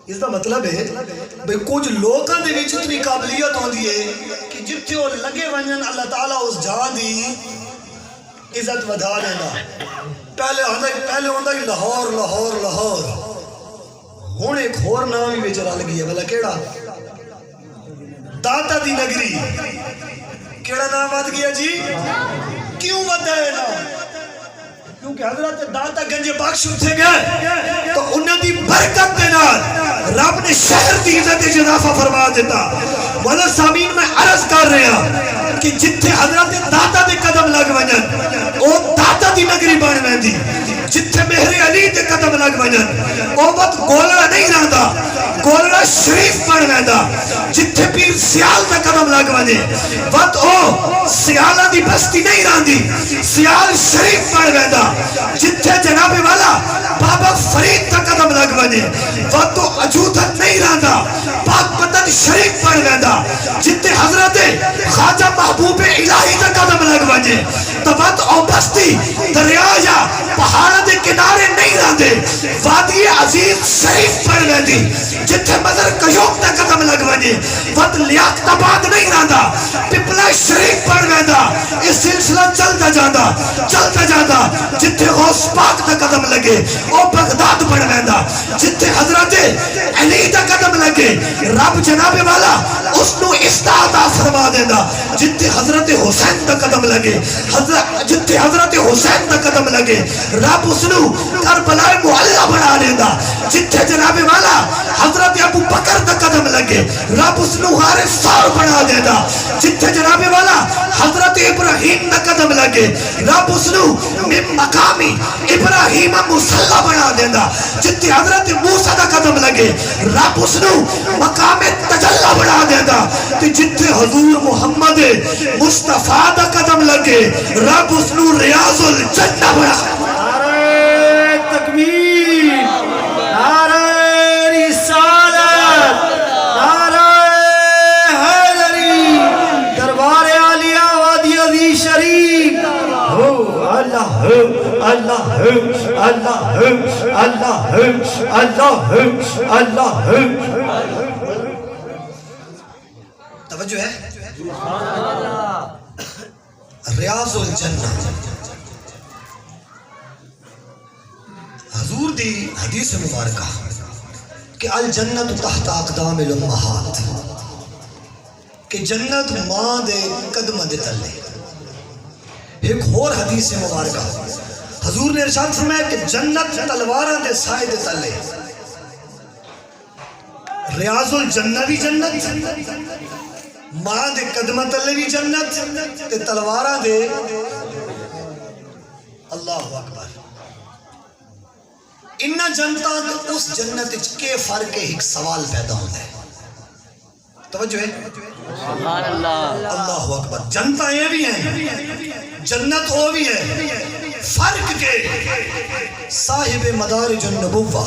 اس کا مطلب ہے بھئی کچھ لوگوں دے وچ اتنی قابلیت ہوندی ہے کہ جتھے وہ لگے ونجن اللہ تعالیٰ اس جان دی عزت ودھا دینا. پہلے ہوندا ہی لاہور لاہور لاہور، ہن ایک ہور نام ہی وچ رل گیا. بھلا کیڑا؟ داتا دی نگری. کیڑا نام ود گیا جی؟ کیوں ودا ہے نام؟ کیونکہ حضرت داتا گنج بخش اتھے گئے تو انہوں دی برکت دے نال رب نے شہر دی عزت اضافہ فرما دیتا. مولا سامین میں عرض کر رہے ہیں کہ جتھے حضرت داتا دے قدم لگ ونجن او داتا دی نگری بن ویندی. جتھے مہر علی دے قدم لگ ونجن او وقت گولڑا نہیں رہندا، گولڑا شریف بن ویندا. جتھے پیر سیال دے قدم لگ ونجے وقت او سیالہ دی بستی نہیں رہندی، سیال شریف بن ویندا. جتھے جناب والا بابا فرید دا قدم لگ ونجے وقت او عجودت نہیں رہندا، پاک پتن شریف بن ویندا. جتھے حضرت خواجہ محبوب الہی دا قدم لگ ونجے تو وقت او بستی دریا یا پہاڑ دے کنارے نہیں رہندے، وادی عزیز شریف بن ویندی. جتھے مدر قیوم دا قدم لگ ونجے وقت لیاقت آباد نہیں رہندا، پپلا شریف بن ویندا. اس سلسلہ چلتا جاتا جتھے غوث پاک دا قدم لگے او بغداد بن ویندا. جتھے حضرت علی دا قدم لگے رب جناب والا اس نو استعداد فرما دیندا. جتھے حضرت حسین دا قدم لگے جتھے حضرت حسین دا قدم لگے رب اس نو کربلا معلی بنا دیندا. جتھے جناب والا حضرت ابو بکر دا قدم لگے رب اس نو غار ثور بنا دیندا. جتھے جناب والا حضرت ابراہیم دا قدم لگے رب اس نو مقامی ابراہیم مصلی بنا دیندا. جتھے حضرت موسیٰ دا قدم لگے رب اس نو مقام تجلی بنا دیندا. جتھے حضور محمد مصطفیٰ دا قدم لگے رب اس نو ریاض الجنہ بنا. نعرہ تکبیر، نعرہ رسالت، نعرہ حیدری، دربار عالیہ وادی عزیز شریف. اللہ اللہ اللہ اللہ اللہ اللہ. توجہ ہے؟ ریاض الجنہ حضور دی حدیث مبارکہ کہ الجنت تحت اقدام الامہات، کہ جنت ماں دے قدم دے تلے. ایک اور حدیث مبارکہ حضور نے ارشاد فرمایا کہ جنت تلواراں دے سائے دے تلے. ریاض الجنہ بھی جنت، ماں دے قدم تلے بھی جنت، تے تلواراں دے. اللہ اکبر. انہاں جنتاں تے اس جنت وچ کے فرق ہے؟ ایک سوال پیدا ہوتا ہے. توجہ ہے؟ سبحان اللہ. اللہ اکبر. جنتاں یہ بھی ہیں، جنت وہ بھی ہے. فرق کے صاحب مدارج النبوہ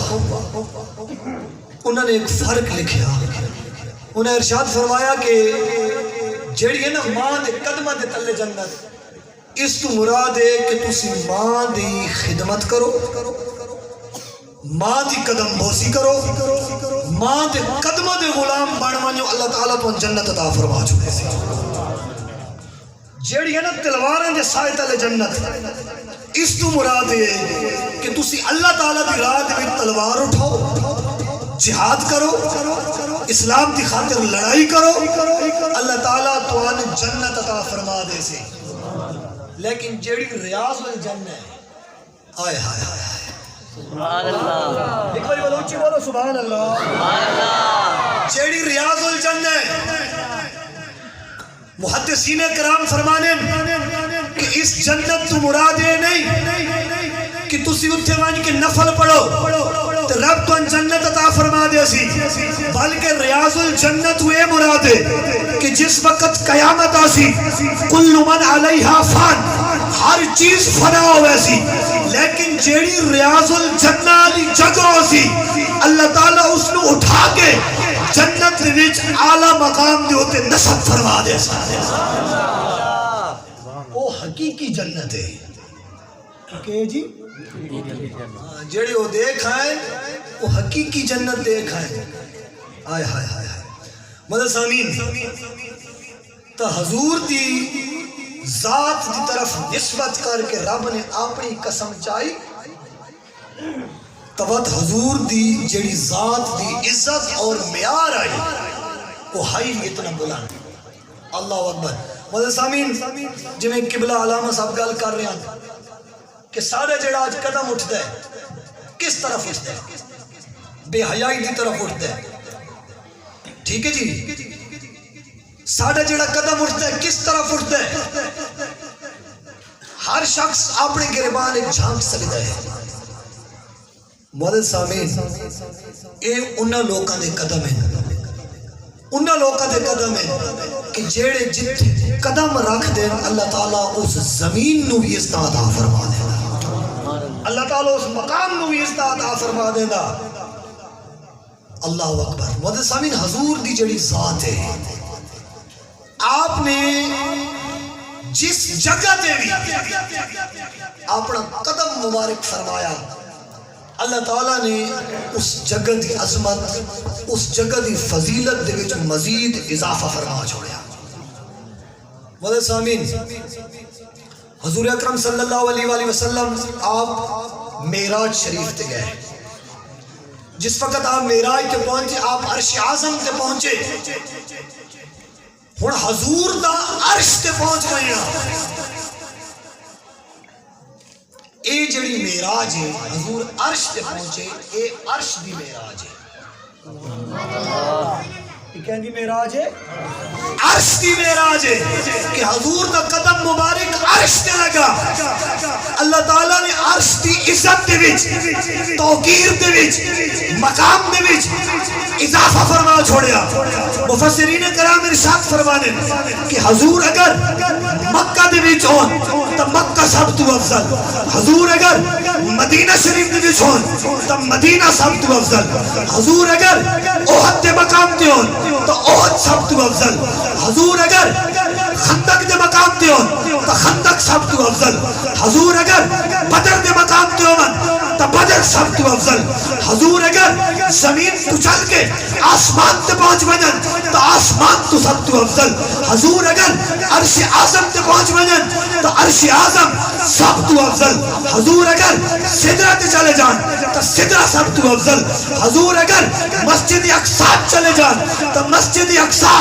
انہوں نے ایک فرق لکھیا. انہیں ارشاد فرمایا کہ جیڑی ہے نا ماں دے قدمہ دے تلے جنت، اس تو مراد ہے کہ تسی ماں دی خدمت کرو، ماں دی قدم بوسی کرو، ماں دے قدمہ دے غلام بن ونجو، اللہ تعالیٰ تو جنت عطا فرما چکے سی. جیڑی ہے نا تلواراں دے سائے تلے جنت، اس تو مراد ہے کہ تسی اللہ تعالیٰ دی راہ دے وچ تلوار اٹھاؤ، جہاد کرو، اسلام دی خاطر لڑائی کرو، اللہ تعالیٰ تو جنت عطا فرما دے سی. لیکن جیڑی ریاض الجنہ ہے، آئے ہائے ہائے ہائے، سبحان اللہ. ایک باری بولو اچھی بولو سبحان اللہ. سبحان اللہ. جیڑی ریاض الجنہ ہے، محدثین کرام فرمانے کہ اس جنت تو مراد ہے نہیں کہ تسی اتھے وانج کے نفل پڑھو تو رب تو جنت عطا فرما دے سی، بلکہ ریاض الجنت ہوئے مراد ہے کہ جس وقت قیامت آسی کل من علیہا فان، ہر چیز فنا ہوئے سی، لیکن جیڑی ریاض الجنہ علی جگہ سی اللہ تعالیٰ اس نو اٹھا کے جنت وچ اعلیٰ مقام دے ہوتے نصب فرما دے سا. وہ حقیقی جنت ہے کہ جی جیڑی وہ دیکھ آئے وہ حقیقی جنت دیکھ آئے. آئے ہائے ہائے ہائے. مدد سامین تا حضور دی ذات دی طرف نسبت کر کے رب نے اپنی قسم چائی تبت حضور دی جڑی ذات دی عزت اور معیار آئی وہ ہائی اتنا بلند. اللہ اکبر. مدد سامین جی میں قبلہ علامہ صاحب گل کر رہے ہیں کہ سارے جڑا آج قدم اٹھتا ہے کس طرف اٹھتا ہے؟ بے حیائی دی طرف اٹھتا ہے. ٹھیک ہے جی. سارا جڑا قدم اٹھتا ہے کس طرف اٹھتا ہے؟ ہر شخص اپنے گریبان ایک جھانک سکتا ہے. مولانا سامین اے انہاں لوکاں دے قدم ہیں انہاں لوکاں دے قدم ہیں کہ جیڑے جتھے قدم رکھ دیں اللہ تعالیٰ اس زمین نو بھی عزت عطا فرما دینا. اللہ تعالیٰ اس مقام نو بھی عزت عطا فرما دینا. اللہ اکبر. مولانا سامین حضور دی جڑی ذات ہے آپ نے جس جگہ دے بھی اپنا قدم مبارک فرمایا اللہ تعالیٰ نے اس جگہ دی عظمت اس جگہ دی فضیلت دے وچ مزید اضافہ فرما چھوڑیا. مولانا سامین حضور اکرم صلی اللہ علیہ وآلہ وسلم آپ معراج شریف تے گئے. جس وقت آپ معراج تے پہنچے آپ عرش اعظم تے پہنچے. ہن حضور دا عرش تے پہنچ گئے ہیں. اے جڑی معراج ہے حضور عرش تے پہنچے اے عرش دی معراج ہے. یہ کہندی معراج ہے عرش دی معراج ہے کہ حضور دا قدم مبارک عرش تے لگا. اللہ تعالیٰ نے عرش دی عزت دے وچ توقیر دے وچ مقام دے وچ اضافہ فرما چھوڑیا. مفسرین کرام ارشاد فرمانے کہ حضور اگر مکہ دے وچ ہون تو مکہ سب تو افضل. حضور اگر مدینہ شریف دے وچ ہون تو مدینہ سب تو افضل. حضور اگر احد دے مقام تے ہون تو احد سب تو افضل. حضور اگر خندق دے مقام تے ہون تو خندق سب تو افضل. حضور اگر بدر دے مقام تے ہون تو بدر سب تو افضل. حضور اگر زمین تو چل کے آسمان تے پہنچ ونجن تو آسمان تو سب تو افضل. حضور اگر عرش اعظم تے پہنچ ونجن تو عرش اعظم سب تو افضل. حضور اگر سدرہ تے چلے جان تو سدرہ سب تو افضل. حضور اگر مسجد اقصی چلے جان تو مسجد اقصی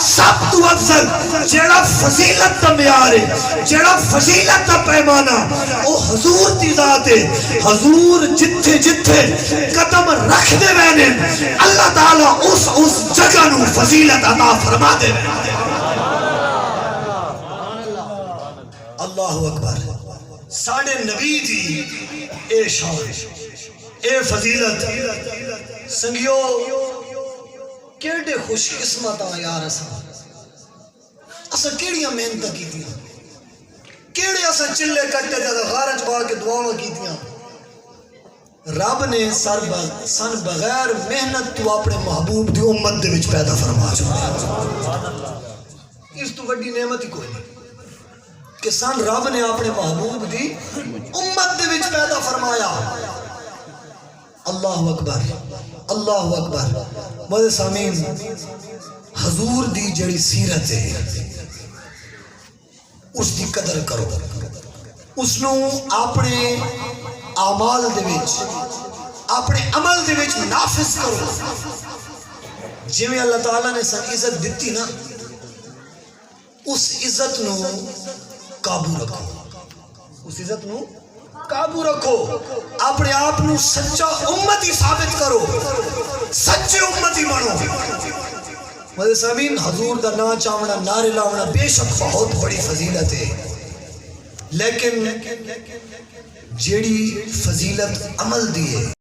سب تو افضل. جیڑا فضیلت دا معیار ہے جیڑا فضیلت دا پیمانہ او حضور دی ذات ہے. حضور جتھے جتھے قدم رکھ دے وینے اللہ تعالیٰ اس جگہ نو فضیلت عطا فرما دے وینے. اللہ اکبر. ساڑھے نبی دی اے شان اے فضیلت سنگیو کیڑے خوش قسمت یار اسا کیڑیاں محنت کیتیاں کیڑے اسا چلے کٹے تے غارج با کے دعاواں کیتیاں. رب نے سن بغیر محنت تو اپنے محبوب دی امت دے وچ پیدا فرما چھوڑیا. اس تو بڑی نعمت ہی کوئی نہیں کہ سن رب نے اپنے محبوب دی امت دے وچ پیدا فرمایا. اللہ اکبر. اللہ اکبر. مدد سامین حضور دی جڑی سیرت ہے اس دی قدر کرو. اس نو اپنے اعمال دے وچ اپنے عمل دے وچ نافذ کرو. جی میں اللہ تعالیٰ نے سن عزت دیتی نا اس عزت نو قابو رکھو. اس عزت نو قابو رکھو. اپنے آپ نو سچا امتی ثابت کرو. سچے امتی بنو. مدد سامین حضور دا نا چاونا نعرے لاونا بے شک بہت بڑی فضیلت ہے لیکن جیڑی فضیلت عمل دی ہے